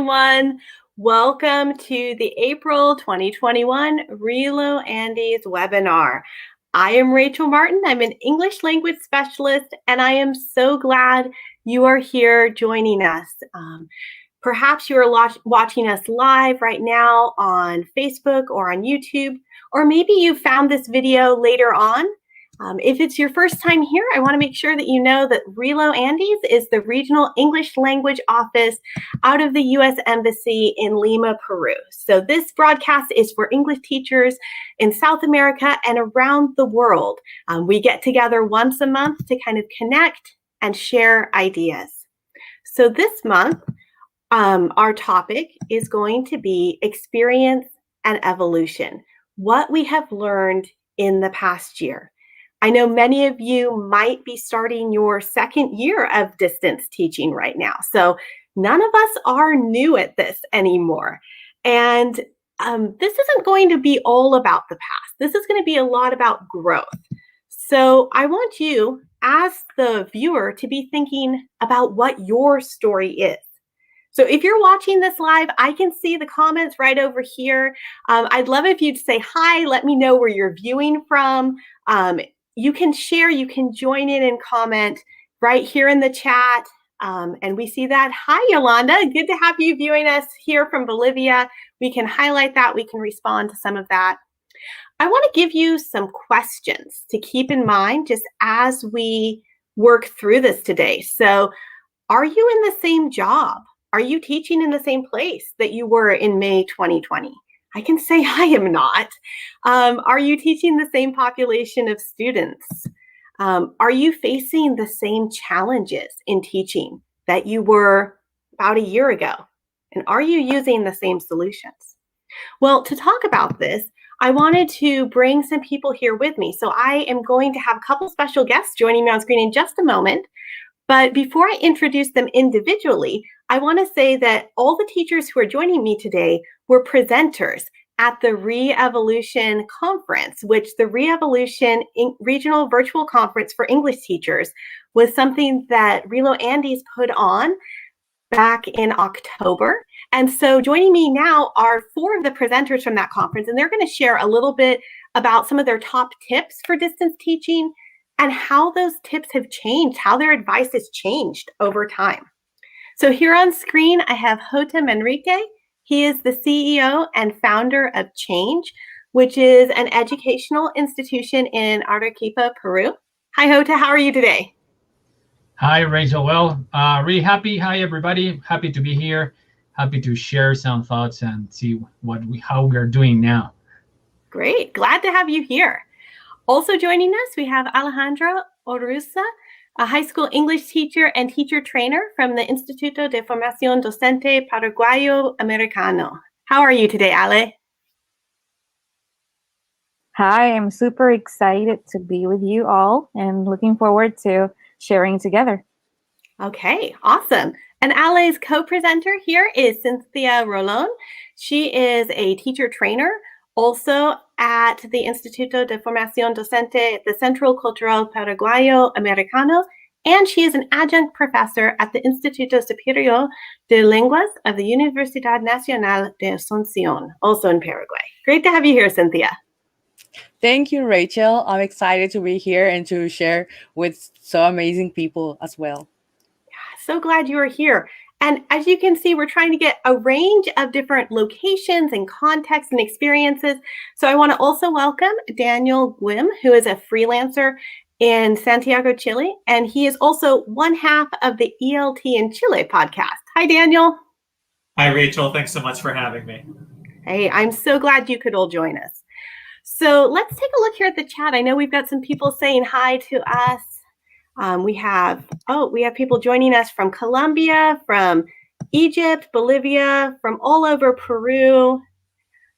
everyone. Welcome to the April 2021 RELO Andes webinar. I am Rachel Martin. I'm an English language specialist, and I am so glad you are here joining us. Perhaps you are watching us live right now on Facebook or on YouTube, or maybe you found this video later on. If it's your first time here, I want to make sure that you know that RELO Andes is the regional English language office out of the U.S. Embassy in Lima, Peru. So this broadcast is for English teachers in South America and around the world. We get together once a month to kind of connect and share ideas. So this month, our topic is going to be experience and evolution, what we have learned in the past year. I know many of you might be starting your second year of distance teaching right now. So none of us are new at this anymore. And this isn't going to be all about the past. This is going to be a lot about growth. So I want you, as the viewer, to be thinking about what your story is. So if you're watching this live, I can see the comments right over here. I'd love if you'd say hi, let me know where you're viewing from. You can share, you can join in and comment right here in the chat. And we see that. Hi, Yolanda. Good to have you viewing us here from Bolivia. We can highlight that. We can respond to some of that. I want to give you some questions to keep in mind just as we work through this today. So are you in the same job? Are you teaching in the same place that you were in May 2020? I can say I am not. Are you teaching the same population of students? Are you facing the same challenges in teaching that you were about a year ago? And are you using the same solutions? Well, to talk about this, I wanted to bring some people here with me. So I am going to have a couple special guests joining me on screen in just a moment. But before I introduce them individually, I want to say that all the teachers who are joining me today were presenters at the Re-Evolution Conference, which the Re-Evolution Regional Virtual Conference for English Teachers was something that RELO Andes put on back in October. And so joining me now are 4 of the presenters from that conference, and they're going to share a little bit about some of their top tips for distance teaching and how those tips have changed, how their advice has changed over time. So here on screen, I have Jota Manrique. He is the CEO and founder of Change, which is an educational institution in Arequipa, Peru. Hi, Jota. How are you today? Hi, Rachel. Well, really happy. Hi, everybody. Happy to be here. Happy to share some thoughts and see how we are doing now. Great. Glad to have you here. Also joining us, we have Alejandro Orusa, a high school English teacher and teacher trainer from the Instituto de Formación Docente Paraguayo Americano. How are you today, Ale? Hi, I'm super excited to be with you all and looking forward to sharing together. Okay, awesome. And Ale's co-presenter here is Cynthia Rolón. She is a teacher trainer also at the Instituto de Formación Docente, the Centro Cultural Paraguayo Americano, and she is an adjunct professor at the Instituto Superior de Lenguas of the Universidad Nacional de Asunción, also in Paraguay. Great to have you here, Cynthia. Thank you, Rachel. I'm excited to be here and to share with so amazing people as well. So glad you are here. And as you can see, we're trying to get a range of different locations and contexts and experiences. So I want to also welcome Daniel Guim, who is a freelancer in Santiago, Chile. And he is also one half of the ELT in Chile podcast. Hi, Daniel. Hi, Rachel. Thanks so much for having me. Hey, I'm so glad you could all join us. So let's take a look here at the chat. I know we've got some people saying hi to us. We have people joining us from Colombia, from Egypt, Bolivia, from all over Peru.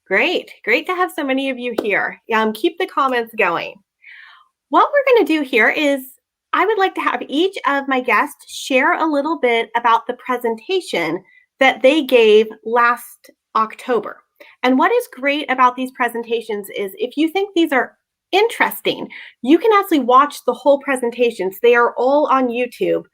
Great to have so many of you here. Keep the comments going. What we're going to do here is I would like to have each of my guests share a little bit about the presentation that they gave last October. And what is great about these presentations is if you think these are interesting, you can actually watch the whole presentations. They are all on YouTube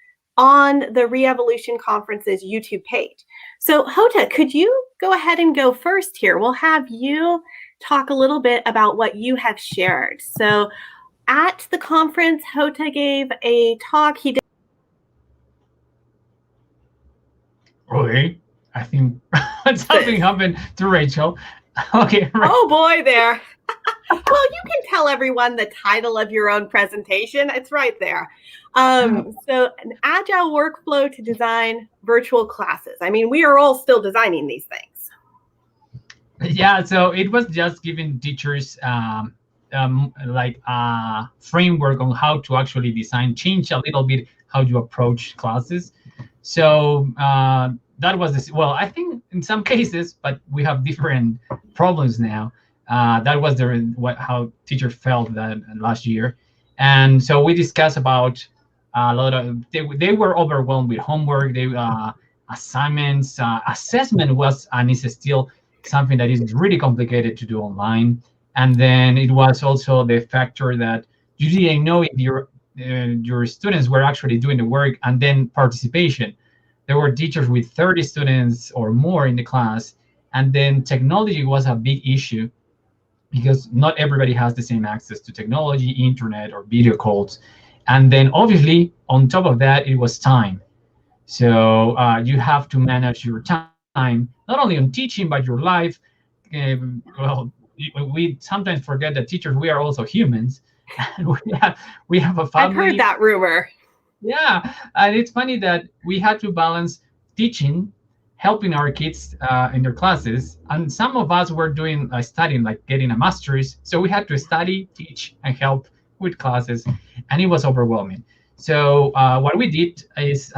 on the Re-Evolution Conference's YouTube page. So Hota, could you go ahead and go first here? We'll have you talk a little bit about what you have shared. So at the conference, Hota gave a talk. He did. Okay, I think something happened to Rachel. Okay. Oh boy, there. Well, you can tell everyone the title of your own presentation. It's right there. So an agile workflow to design virtual classes. I mean, we are all still designing these things. Yeah, so it was just giving teachers like a framework on how to actually design, change a little bit how you approach classes. So that was well, I think in some cases, but we have different problems now. That was how teachers felt that last year, and so we discussed about a lot of they were overwhelmed with homework, assignments, assessment was and is still something that is really complicated to do online. And then it was also the factor that you didn't know if your students were actually doing the work, and then participation. There were teachers with 30 students or more in the class, and then technology was a big issue because not everybody has the same access to technology, internet, or video calls. And then obviously on top of that, it was time. So you have to manage your time, not only on teaching, but your life. Well, we sometimes forget that teachers, we are also humans. we have a family. I've heard that rumor. Yeah, and it's funny that we had to balance teaching, helping our kids in their classes, and some of us were doing studying, like getting a master's. So we had to study, teach, and help with classes, and it was overwhelming. So what we did is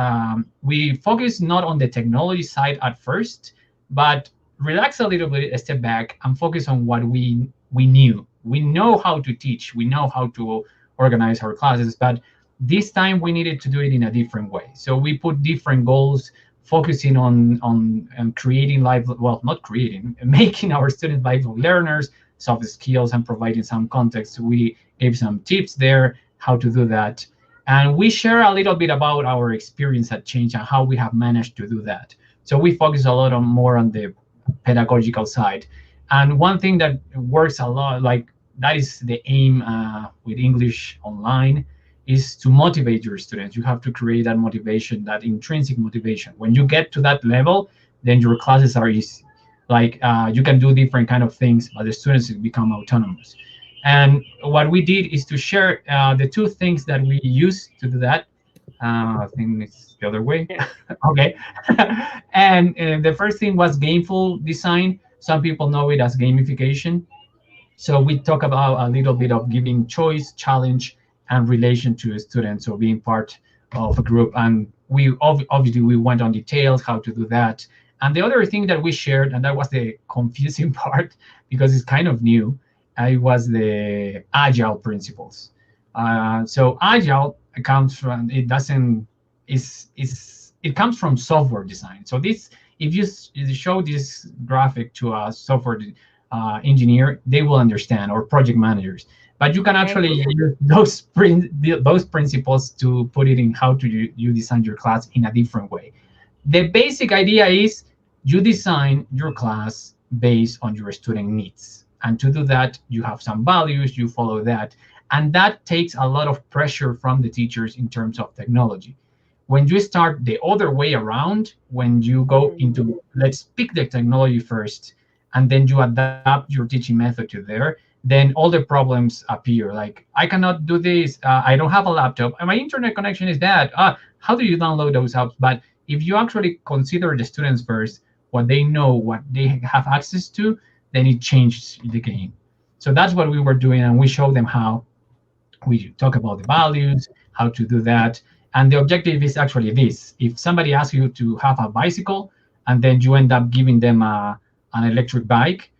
we focused not on the technology side at first, but relax a little bit, step back, and focus on what we knew. We know how to teach, we know how to organize our classes, but this time we needed to do it in a different way. So we put different goals, focusing on creating making our students lifelong learners, soft skills, and providing some context. We gave some tips there how to do that. And we share a little bit about our experience at Change and how we have managed to do that. So we focus a lot more on the pedagogical side. And one thing that works a lot, like that is the aim with English Online, is to motivate your students. You have to create that motivation, that intrinsic motivation. When you get to that level, then your classes are easy. Like you can do different kind of things, but the students become autonomous. And what we did is to share the two things that we use to do that. I think it's the other way. Okay. And the first thing was gameful design. Some people know it as gamification. So we talk about a little bit of giving choice, challenge, and relation to students, or being part of a group. And we obviously we went on details how to do that. And the other thing that we shared, and that was the confusing part because it's kind of new, it was the Agile principles. So Agile comes from it comes from software design. So this, if you show this graphic to a software engineer, they will understand, or project managers. But you can actually use those principles to put it in how to you design your class in a different way. The basic idea is you design your class based on your student needs. And to do that, you have some values, you follow that. And that takes a lot of pressure from the teachers in terms of technology. When you start the other way around, when you go into, let's pick the technology first, and then you adapt your teaching method to there, then all the problems appear. Like, I cannot do this, I don't have a laptop, and my internet connection is bad. How do you download those apps? But if you actually consider the students first, what they know, what they have access to, then it changes the game. So that's what we were doing, and we showed them how. We talk about the values, how to do that. And the objective is actually this. If somebody asks you to have a bicycle, and then you end up giving them an electric bike,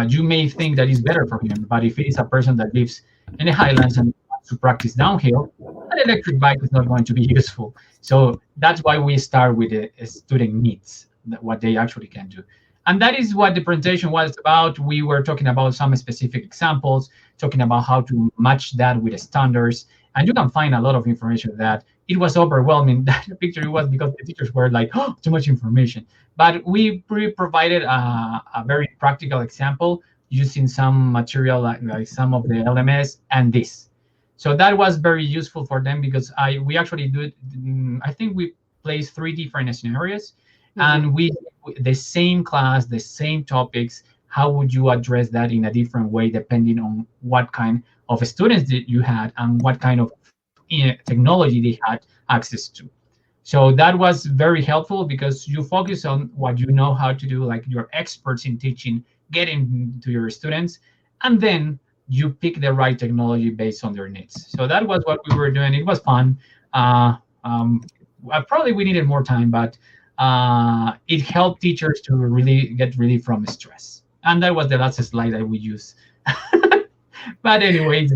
you may think that is better for him. But if it is a person that lives in the highlands and wants to practice downhill, an electric bike is not going to be useful. So that's why we start with the student needs, what they actually can do. And that is what the presentation was about. We were talking about some specific examples, talking about how to match that with the standards. And you can find a lot of information that it was overwhelming. That picture it was because the teachers were like, oh, too much information. But we provided a very practical example using some material like some of the LMS and this. So that was very useful for them because we actually do it. I think we placed 3 different scenarios, and we the same class, the same topics. How would you address that in a different way depending on what kind of students that you had and what kind of technology they had access to? So that was very helpful because you focus on what you know how to do, like you're experts in teaching, getting to your students, and then you pick the right technology based on their needs. So that was what we were doing. It was fun. Probably we needed more time, but it helped teachers to really get relief from stress. And that was the last slide that we used. But anyways,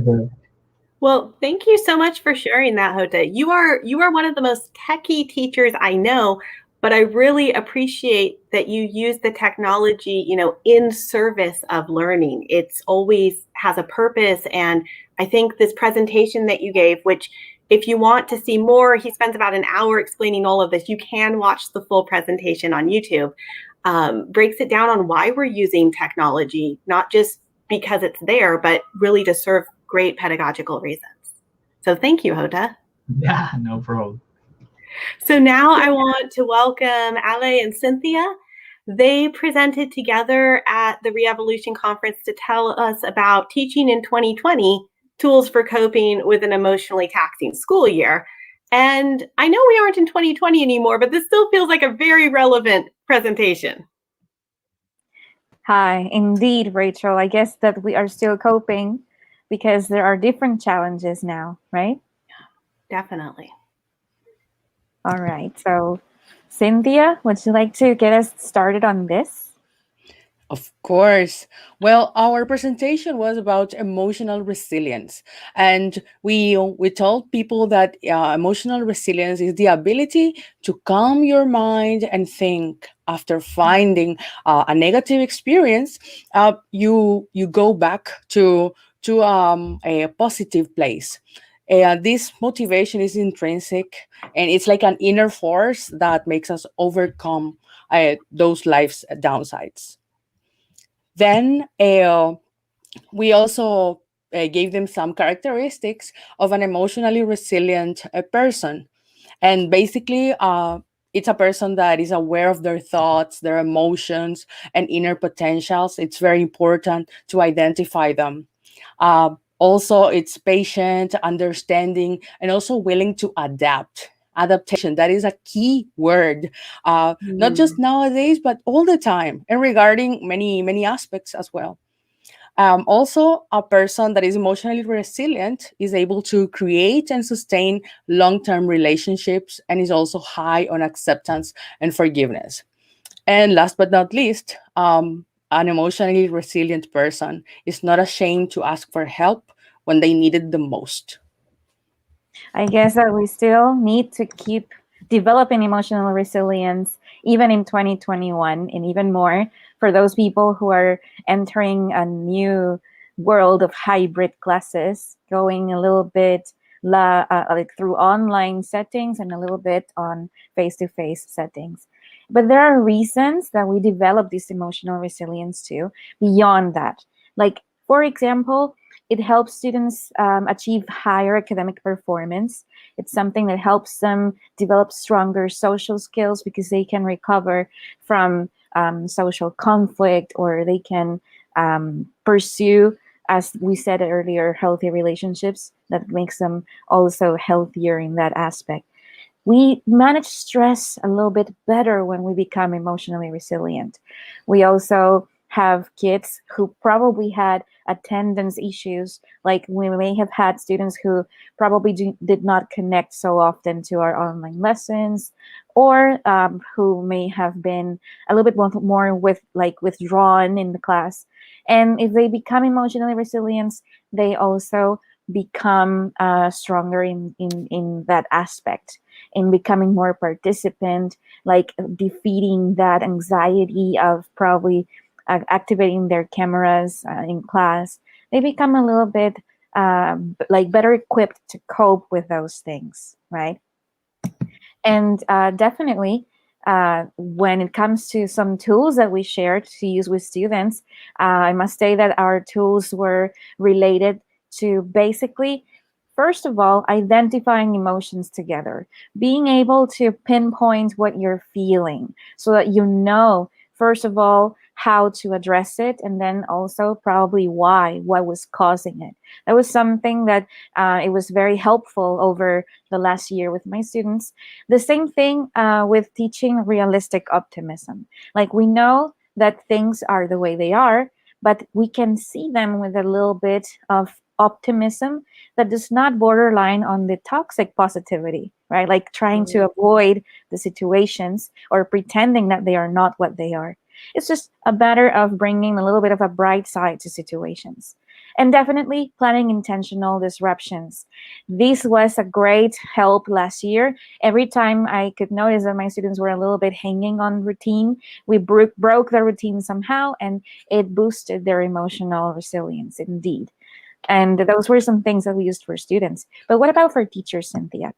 Well, thank you so much for sharing that, Jota. You are one of the most techie teachers I know, but I really appreciate that you use the technology, in service of learning. It's always has a purpose, and I think this presentation that you gave, which if you want to see more, he spends about an hour explaining all of this. You can watch the full presentation on YouTube. Breaks it down on why we're using technology, not just because it's there, but really to serve great pedagogical reasons. So thank you, Jota. yeah, no problem. So now I want to welcome Ale and Cynthia. They presented together at the Re-Evolution Conference to tell us about teaching in 2020, tools for coping with an emotionally taxing school year. And I know we aren't in 2020 anymore, but this still feels like a very relevant presentation. Hi, indeed, Rachel. I guess that we are still coping because there are different challenges now, right? Definitely. All right. So, Cynthia, would you like to get us started on this? Of course. Well, our presentation was about emotional resilience, and we told people that emotional resilience is the ability to calm your mind and think after finding a negative experience. You go back to a positive place. This motivation is intrinsic, and it's like an inner force that makes us overcome those life's downsides. Then we also gave them some characteristics of an emotionally resilient person. And basically, it's a person that is aware of their thoughts, their emotions, and inner potentials. It's very important to identify them. Also, it's patient, understanding, and also willing to adapt. Adaptation, that is a key word, not just nowadays, but all the time, and regarding many aspects as well. Also, a person that is emotionally resilient is able to create and sustain long-term relationships and is also high on acceptance and forgiveness. And last but not least, an emotionally resilient person is not ashamed to ask for help when they need it the most. I guess that we still need to keep developing emotional resilience even in 2021, and even more for those people who are entering a new world of hybrid classes, going a little bit like through online settings and a little bit on face-to-face settings. But there are reasons that we develop this emotional resilience too, beyond that. Like, for example, it helps students achieve higher academic performance. It's something that helps them develop stronger social skills because they can recover from social conflict, or they can pursue, as we said earlier, healthy relationships that makes them also healthier in that aspect. We manage stress a little bit better when we become emotionally resilient. We also have kids who probably had attendance issues, like we may have had students who probably did not connect so often to our online lessons, or who may have been a little bit more withdrawn in the class. And if they become emotionally resilient, they also become stronger in that aspect, in becoming more participant, like defeating that anxiety of probably activating their cameras in class. They become a little bit better equipped to cope with those things, right? And definitely, when it comes to some tools that we shared to use with students, I must say that our tools were related to basically, first of all, identifying emotions together, being able to pinpoint what you're feeling so that you know, first of all, how to address it, and then also probably why, what was causing it. That was something that it was very helpful over the last year with my students. The same thing with teaching realistic optimism. Like, we know that things are the way they are, but we can see them with a little bit of optimism that does not borderline on the toxic positivity, right? Like trying to avoid the situations or pretending that they are not what they are. It's just a matter of bringing a little bit of a bright side to situations. And definitely planning intentional disruptions. This was a great help last year. Every time I could notice that my students were a little bit hanging on routine, we broke the routine somehow, and it boosted their emotional resilience indeed. And those were some things that we used for students. But what about for teachers, Cynthia?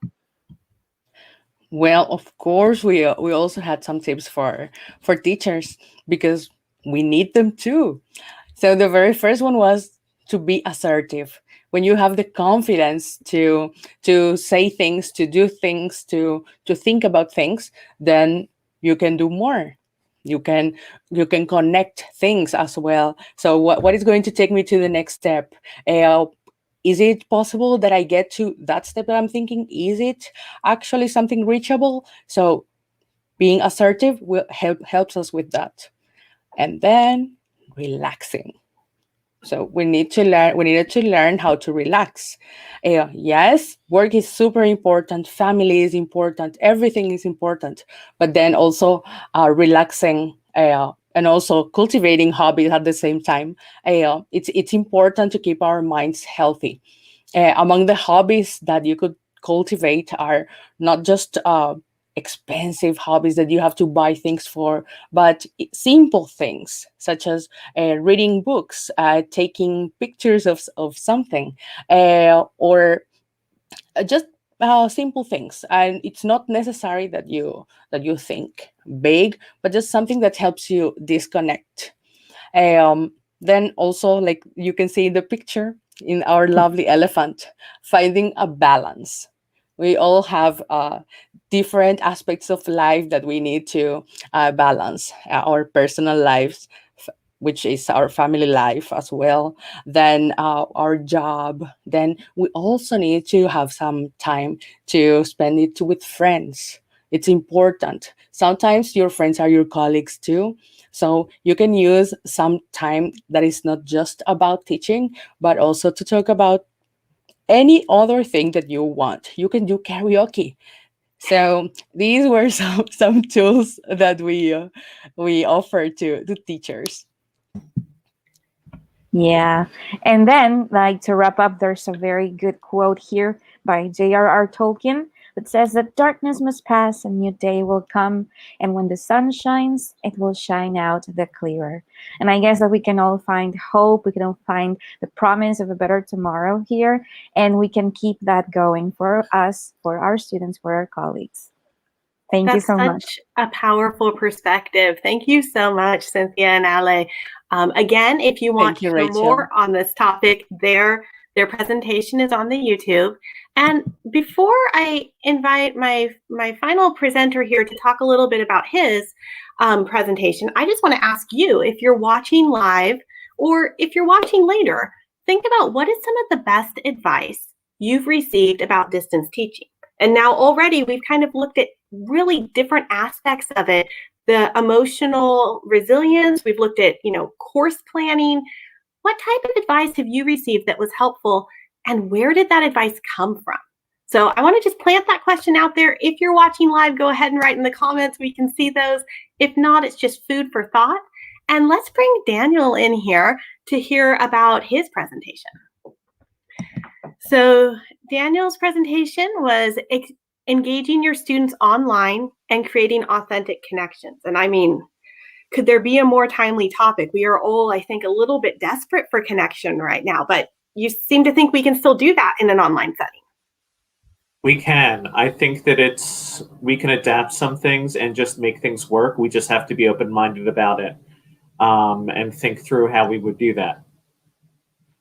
Well, of course, we also had some tips for teachers because we need them too. So the very first one was to be assertive. When you have the confidence to say things, to do things, to think about things, then you can do more. You can connect things as well. So what is going to take me to the next step? Is it possible that I get to that step that I'm thinking? Is it actually something reachable? So being assertive will helps us with that. And then relaxing. So we needed to learn how to relax. Yes, work is super important, family is important, everything is important, but then also relaxing and also cultivating hobbies at the same time. It's important to keep our minds healthy. Among the hobbies that you could cultivate are not just expensive hobbies that you have to buy things for, but simple things such as reading books, taking pictures of something, or just simple things. And it's not necessary that you think big, but just something that helps you disconnect. Then also, like you can see in the picture, in our lovely elephant, finding a balance. We all have different aspects of life that we need to balance. Our personal lives, which is our family life as well, then our job. Then we also need to have some time to spend it with friends. It's important. Sometimes your friends are your colleagues too. So you can use some time that is not just about teaching, but also to talk about any other thing that you want. You can do karaoke. So these were some tools that we offer to teachers. Yeah. And then, like, to wrap up, there's a very good quote here by J.R.R. Tolkien that says that darkness must pass, a new day will come, and when the sun shines, it will shine out the clearer. And I guess that we can all find hope, we can all find the promise of a better tomorrow here, and we can keep that going for us, for our students, for our colleagues. Thank you That's so much. such a powerful perspective. Thank you so much, Cynthia and Ale. Again, if you want Thank to you, hear Rachel. more on this topic, their presentation is on the YouTube. And before I invite my final presenter here to talk a little bit about his presentation, I just want to ask you, if you're watching live or if you're watching later, think about what is some of the best advice you've received about distance teaching. And now already we've kind of looked at really different aspects of it, the emotional resilience. We've looked at, course planning. What type of advice have you received that was helpful, and where did that advice come from? So I want to just plant that question out there. If you're watching live, go ahead and write in the comments. We can see those. If not, it's just food for thought. And let's bring Daniel in here to hear about his presentation. So Daniel's presentation was engaging your students online and creating authentic connections. And I mean, could there be a more timely topic? We are all, I think, a little bit desperate for connection right now, but you seem to think we can still do that in an online setting. We can. I think that we can adapt some things and just make things work. We just have to be open-minded about it, and think through how we would do that.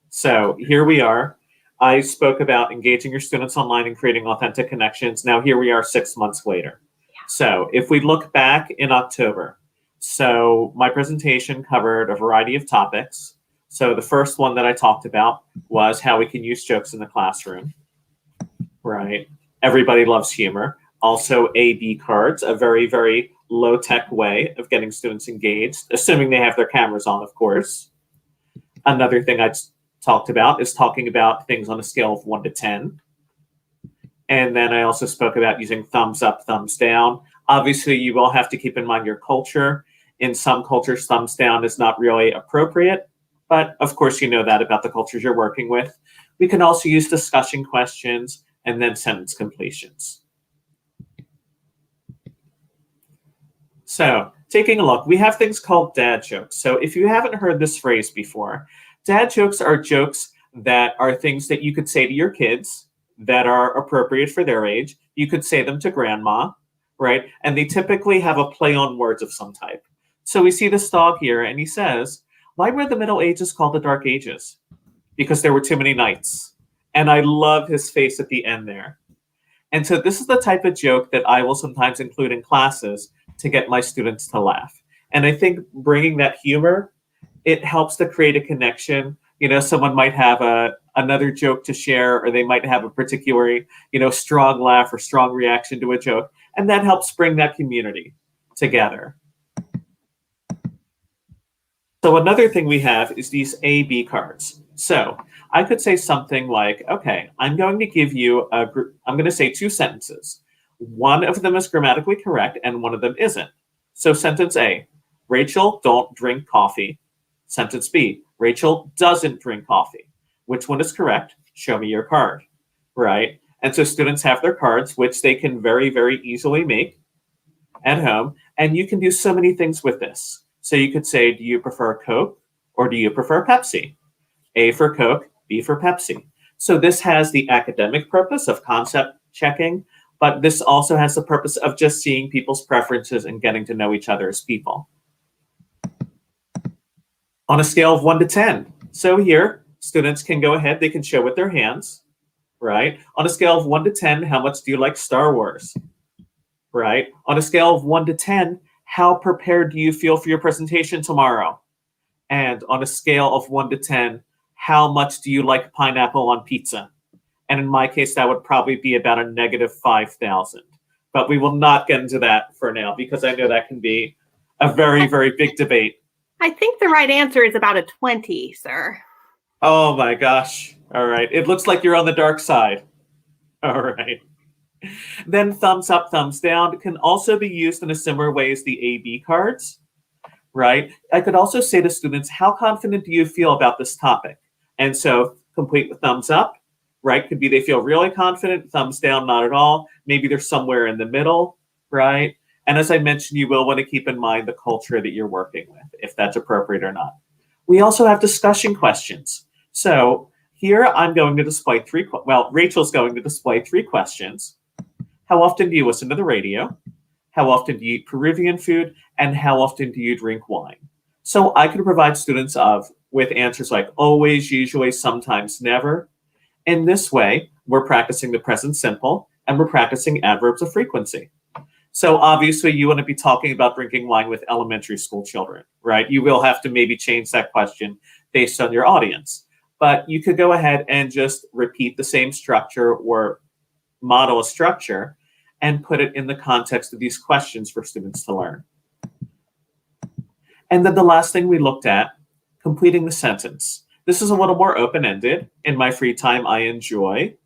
So here we are. I spoke about engaging your students online and creating authentic connections. Now here we are 6 months later. So if we look back in October, so my presentation covered a variety of topics. So the first one that I talked about was how we can use jokes in the classroom, right? Everybody loves humor. Also A/B cards, a very, very low-tech way of getting students engaged, assuming they have their cameras on, of course. Another thing I talked about is talking about things on a scale of 1 to 10. And then I also spoke about using thumbs up, thumbs down. Obviously, you will have to keep in mind your culture. In some cultures, thumbs down is not really appropriate, but of course you know that about the cultures you're working with. We can also use discussion questions and then sentence completions. So taking a look, we have things called dad jokes. So if you haven't heard this phrase before, dad jokes are jokes that are things that you could say to your kids that are appropriate for their age. You could say them to grandma, right? And they typically have a play on words of some type. So we see this dog here, and he says, why were the Middle Ages called the Dark Ages? Because there were too many nights. And I love his face at the end there. And so this is the type of joke that I will sometimes include in classes to get my students to laugh. And I think bringing that humor, it helps to create a connection. You know, someone might have another joke to share, or they might have a particularly, strong laugh or strong reaction to a joke. And that helps bring that community together. So another thing we have is these A/B cards. So I could say something like, okay, I'm going to give you I'm going to say 2 sentences. One of them is grammatically correct and one of them isn't. So sentence A, Rachel, don't drink coffee. Sentence B, Rachel doesn't drink coffee. Which one is correct? Show me your card, right? And so students have their cards, which they can very, very easily make at home. And you can do so many things with this. So you could say, do you prefer Coke or do you prefer Pepsi? A for Coke, B for Pepsi. So this has the academic purpose of concept checking, but this also has the purpose of just seeing people's preferences and getting to know each other as people. On a scale of 1 to 10. So here, students can go ahead, they can show with their hands, right? On a scale of 1 to 10, how much do you like Star Wars? Right? On a scale of 1 to 10, how prepared do you feel for your presentation tomorrow? And on a scale of 1 to 10, how much do you like pineapple on pizza? And in my case, that would probably be about a negative 5,000. But we will not get into that for now, because I know that can be a very, very big debate. I think the right answer is about a 20, sir. Oh my gosh. All right. It looks like you're on the dark side. All right. Then thumbs up, thumbs down can also be used in a similar way as the A/B cards, right? I could also say to students, how confident do you feel about this topic? And so complete with thumbs up, right? Could be they feel really confident, thumbs down, not at all. Maybe they're somewhere in the middle, right? And as I mentioned, you will want to keep in mind the culture that you're working with, if that's appropriate or not. We also have discussion questions. So here I'm going to display Rachel's going to display 3 questions. How often do you listen to the radio? How often do you eat Peruvian food? And how often do you drink wine? So I could provide students with answers like always, usually, sometimes, never. In this way, we're practicing the present simple and we're practicing adverbs of frequency. So obviously you want to be talking about drinking wine with elementary school children, right? You will have to maybe change that question based on your audience. But you could go ahead and just repeat the same structure or model a structure and put it in the context of these questions for students to learn. And then the last thing we looked at, completing the sentence. This is a little more open-ended. In my free time, I enjoy.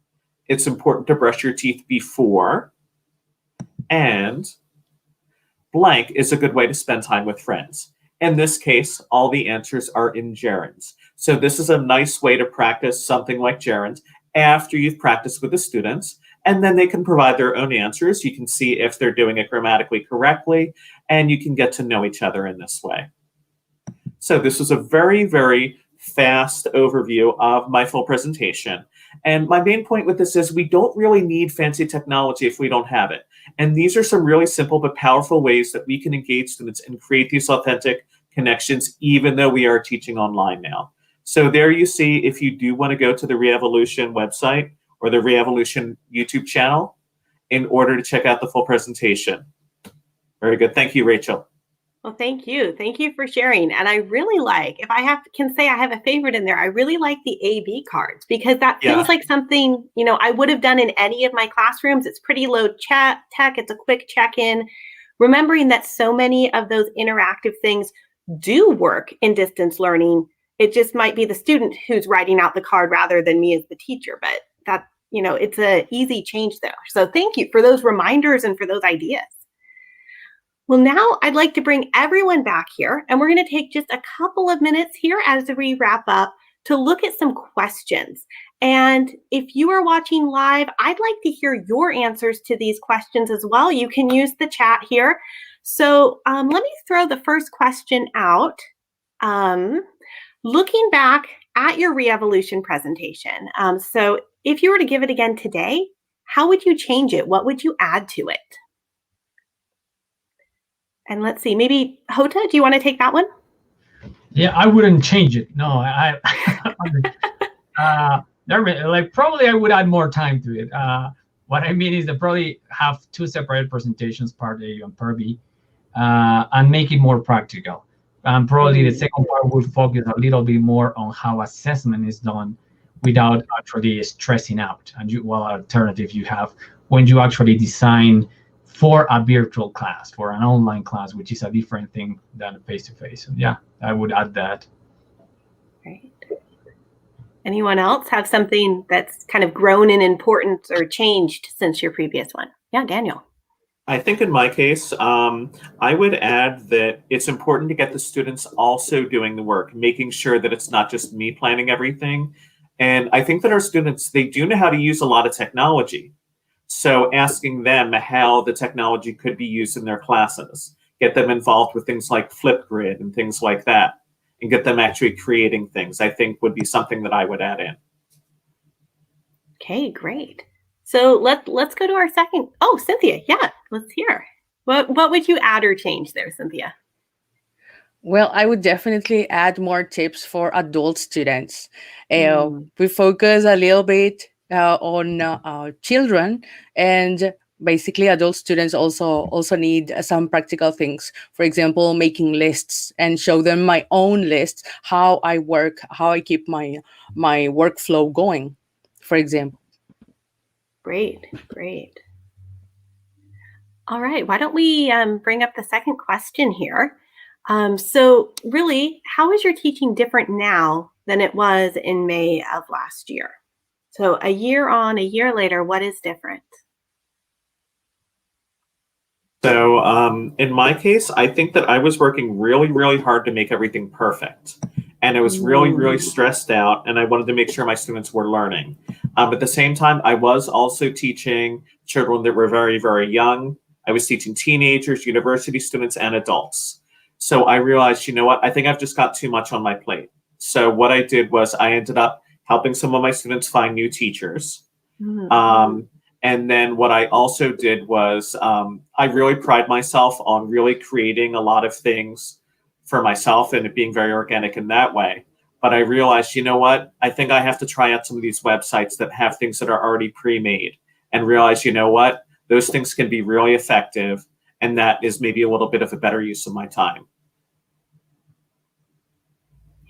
It's important to brush your teeth before. And blank is a good way to spend time with friends. In this case, all the answers are in gerunds. So this is a nice way to practice something like gerunds after you've practiced with the students. And then they can provide their own answers. You can see if they're doing it grammatically correctly, and you can get to know each other in this way. So this is a very, very fast overview of my full presentation. And my main point with this is we don't really need fancy technology if we don't have it. And these are some really simple but powerful ways that we can engage students and create these authentic connections, even though we are teaching online now. So there you see, if you do want to go to the Reevolution website or the Reevolution YouTube channel in order to check out the full presentation. Very good. Thank you, Rachel. Well, thank you. Thank you for sharing. And I really like, if I can say I have a favorite in there, I really like the A/B cards, because that feels like something, I would have done in any of my classrooms. It's pretty low tech. It's a quick check-in. Remembering that so many of those interactive things do work in distance learning. It just might be the student who's writing out the card rather than me as the teacher, but that, it's an easy change there. So thank you for those reminders and for those ideas. Well, now I'd like to bring everyone back here, and we're going to take just a couple of minutes here as we wrap up to look at some questions. And if you are watching live, I'd like to hear your answers to these questions as well. You can use the chat here. So let me throw the first question out. Looking back at your Reevolution presentation, so if you were to give it again today, how would you change it? What would you add to it? And let's see, maybe Hota, do you want to take that one? Yeah, I wouldn't change it. No, probably I would add more time to it. What I mean is that probably have two separate presentations, part A and part B, and make it more practical. And probably the second part would focus a little bit more on how assessment is done without actually stressing out. And alternative you have when you actually design for a virtual class, for an online class, which is a different thing than face-to-face. So yeah, I would add that. Great. Anyone else have something that's kind of grown in importance or changed since your previous one? Yeah, Daniel. I think in my case, I would add that it's important to get the students also doing the work, making sure that it's not just me planning everything. And I think that our students, they do know how to use a lot of technology. So asking them how the technology could be used in their classes, get them involved with things like Flipgrid and things like that, and get them actually creating things, I think would be something that I would add in. Okay, great. So let's go to our second. Oh, Cynthia, yeah, let's hear. What would you add or change there, Cynthia? Well, I would definitely add more tips for adult students. We focus a little bit on children, and basically adult students also need some practical things. For example, making lists, and show them my own list, how I work, how I keep my workflow going, for example. Great. All right, why don't we bring up the second question here? So really, how is your teaching different now than it was in May of last year? So a year on, a year later, what is different? So in my case, I think that I was working really, really hard to make everything perfect. And I was really, really stressed out, and I wanted to make sure my students were learning. At the same time, I was also teaching children that were very, very young. I was teaching teenagers, university students, and adults. So I realized, you know what, I think I've just got too much on my plate. So what I did was I ended up helping some of my students find new teachers. And then what I also did was I really pride myself on really creating a lot of things for myself and it being very organic in that way. But I realized, you know what, I think I have to try out some of these websites that have things that are already pre-made, and realize, you know what, those things can be really effective. And that is maybe a little bit of a better use of my time.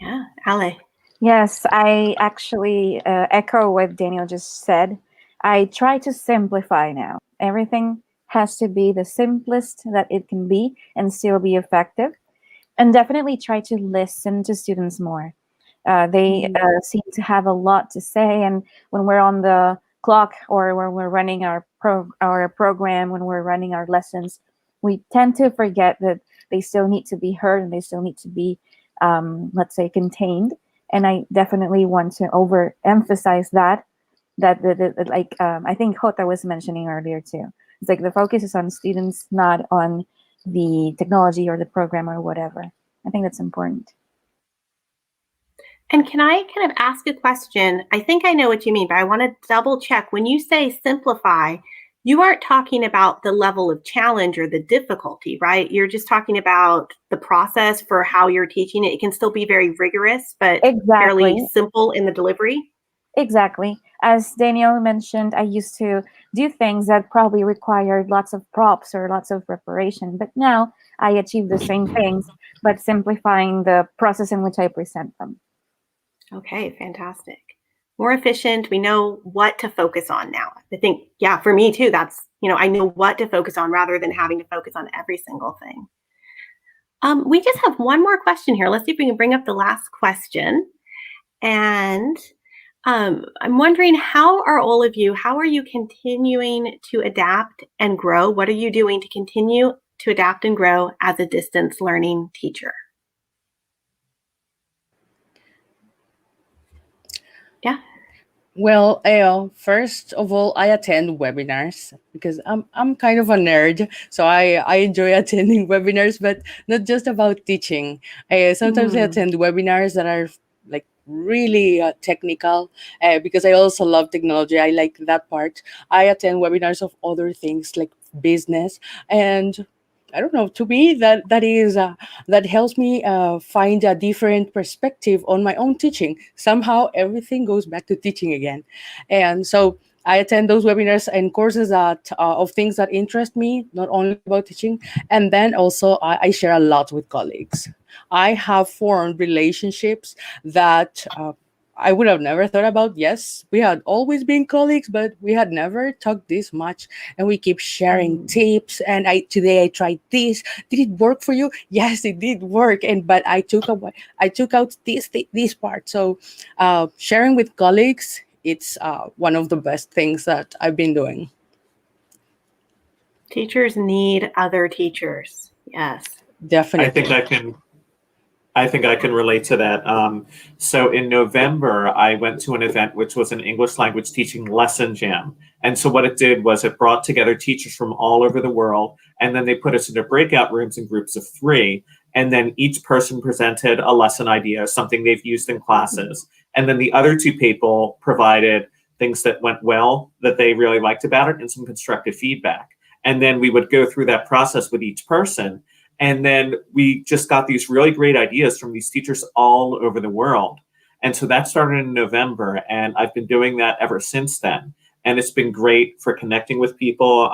Yeah, Ale. Yes, I actually echo what Daniel just said. I try to simplify now. Everything has to be the simplest that it can be and still be effective. And definitely try to listen to students more. They seem to have a lot to say. And when we're on the clock or when we're running our program, when we're running our lessons, we tend to forget that they still need to be heard and they still need to be, let's say, contained. And I definitely want to overemphasize that I think Jota was mentioning earlier too. It's like the focus is on students, not on the technology or the program or whatever. I think that's important. And can I kind of ask a question? I think I know what you mean, but I want to double check. When you say simplify, you aren't talking about the level of challenge or the difficulty, right? You're just talking about the process for how you're teaching it. It can still be very rigorous, but fairly Exactly. simple in the delivery. Exactly. As Daniel mentioned, I used to do things that probably required lots of props or lots of preparation, but now I achieve the same things, but simplifying the process in which I present them. Okay, fantastic. More efficient. We know what to focus on now. I think, yeah, for me too, that's, I know what to focus on rather than having to focus on every single thing. We just have one more question here. Let's see if we can bring up the last question. And I'm wondering, how are you continuing to adapt and grow? What are you doing to continue to adapt and grow as a distance learning teacher? Yeah. Well, first of all, I attend webinars because I'm kind of a nerd, so I enjoy attending webinars, but not just about teaching. Sometimes I attend webinars that are like really technical because I also love technology. I like that part. I attend webinars of other things like business, and I don't know. To me, that helps me find a different perspective on my own teaching. Somehow, everything goes back to teaching again, and so I attend those webinars and courses that of things that interest me, not only about teaching, and then also I share a lot with colleagues. I have formed relationships that I would have never thought about. Yes, we had always been colleagues, but we had never talked this much. And we keep sharing tips. And today I tried this. Did it work for you? Yes, it did work. But I took out this part. So sharing with colleagues, it's one of the best things that I've been doing. Teachers need other teachers. Yes. Definitely. I think I can relate to that. So in November, I went to an event which was an English language teaching lesson jam. And so what it did was it brought together teachers from all over the world, and then they put us into breakout rooms in groups of 3. And then each person presented a lesson idea, something they've used in classes. And then the other 2 people provided things that went well, that they really liked about it, and some constructive feedback. And then we would go through that process with each person. And then we just got these really great ideas from these teachers all over the world. And so that started in November, and I've been doing that ever since then. And it's been great for connecting with people.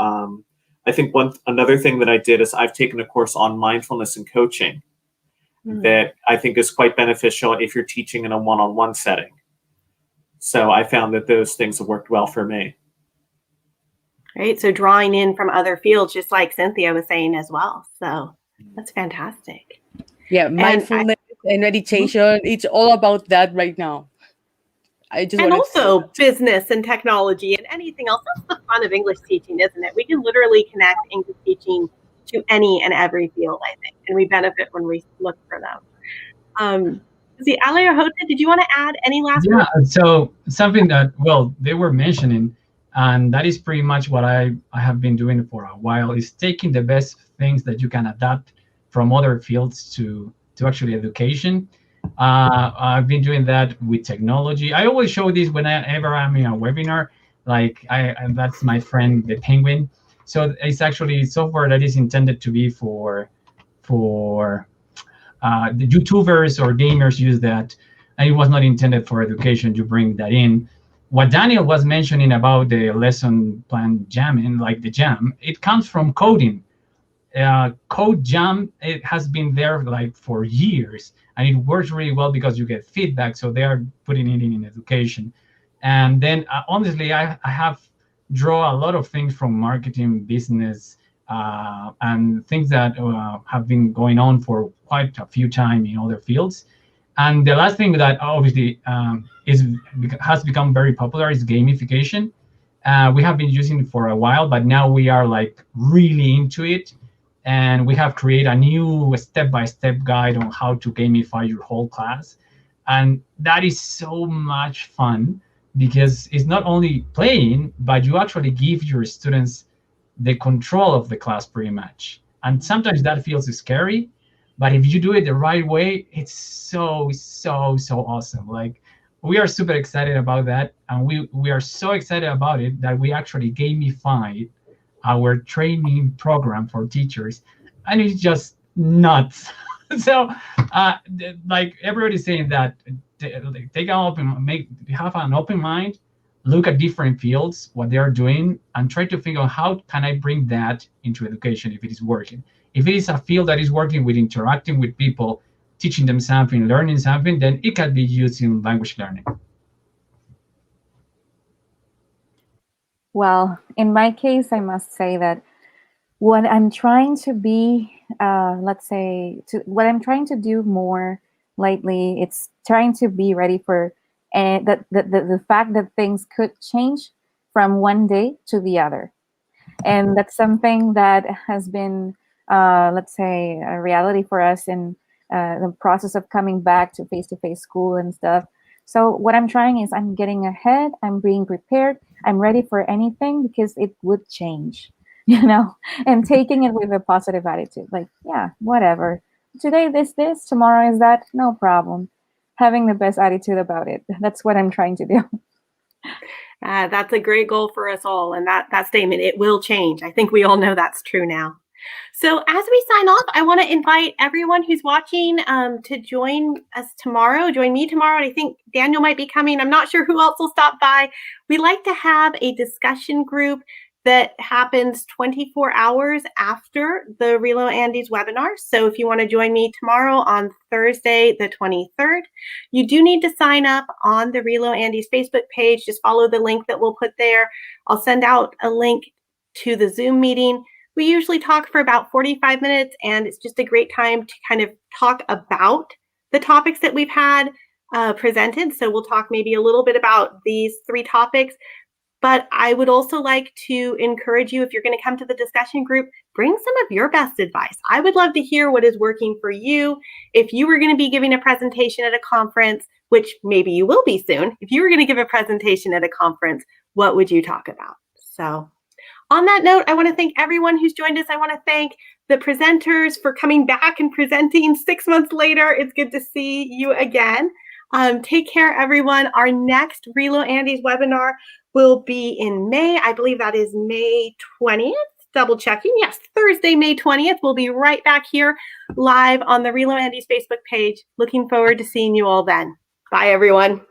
I think another thing that I did is I've taken a course on mindfulness and coaching that I think is quite beneficial if you're teaching in a one-on-one setting. So I found that those things have worked well for me. Right. So drawing in from other fields, just like Cynthia was saying as well. So that's fantastic. Yeah, mindfulness and meditation. It's all about that right now. And also business and technology and anything else. That's the fun of English teaching, isn't it? We can literally connect English teaching to any and every field, I think, and we benefit when we look for them. See, Ale or Jose, did you want to add any last words? Yeah, so something that, they were mentioning, and that is pretty much what I have been doing for a while, is taking the best things that you can adapt from other fields to actually education. I've been doing that with technology. I always show this whenever I'm in a webinar, and that's my friend, the Penguin. So it's actually software that is intended to be for the YouTubers or gamers use that, and it was not intended for education to bring that in. What Daniel was mentioning about the lesson plan jamming, like the jam, it comes from coding. Code jam, it has been there for years, and it works really well because you get feedback. So they are putting it in education. And then honestly, I have draw a lot of things from marketing, business, and things that have been going on for quite a few time in other fields. And the last thing that obviously has become very popular is gamification. We have been using it for a while, but now we are really into it. And we have created a new step-by-step guide on how to gamify your whole class. And that is so much fun because it's not only playing, but you actually give your students the control of the class pretty much. And sometimes that feels scary, But if you do it the right way, it's so awesome. Like, we are super excited about that, and we are so excited about it that we actually gamified our training program for teachers, and it's just nuts. So, like everybody's saying that, take an have an open mind, look at different fields, what they are doing, and try to figure out how can I bring that into education if it is working. If it is a field that is working with interacting with people, teaching them something, learning something, then it can be used in language learning. Well, in my case, I must say that what I'm trying to be, what I'm trying to do more lately, it's trying to be ready for the fact that things could change from one day to the other. And that's something that has been, a reality for us in the process of coming back to face-to-face school and stuff. So what I'm trying is I'm getting ahead, I'm being prepared, I'm ready for anything because it would change, and taking it with a positive attitude. Like, yeah, whatever. Today this, tomorrow is that, no problem. Having the best attitude about it. That's what I'm trying to do. That's a great goal for us all. And that statement, it will change. I think we all know that's true now. So as we sign off, I want to invite everyone who's watching to join us tomorrow. Join me tomorrow. And I think Daniel might be coming. I'm not sure who else will stop by. We like to have a discussion group that happens 24 hours after the RELO Andes webinar. So if you want to join me tomorrow on Thursday, the 23rd, you do need to sign up on the RELO Andes Facebook page. Just follow the link that we'll put there. I'll send out a link to the Zoom meeting. We usually talk for about 45 minutes, and it's just a great time to kind of talk about the topics that we've had presented. So we'll talk maybe a little bit about these 3 topics. But I would also like to encourage you, if you're going to come to the discussion group, bring some of your best advice. I would love to hear what is working for you. If you were going to be giving a presentation at a conference, which maybe you will be soon, if you were going to give a presentation at a conference, what would you talk about? So on that note, I want to thank everyone who's joined us. I want to thank the presenters for coming back and presenting 6 months later. It's good to see you again. Take care, everyone. Our next RELO Andes webinar will be in May. I believe that is May 20th. Double checking. Yes, Thursday, May 20th. We'll be right back here live on the RELO Andes Facebook page. Looking forward to seeing you all then. Bye, everyone.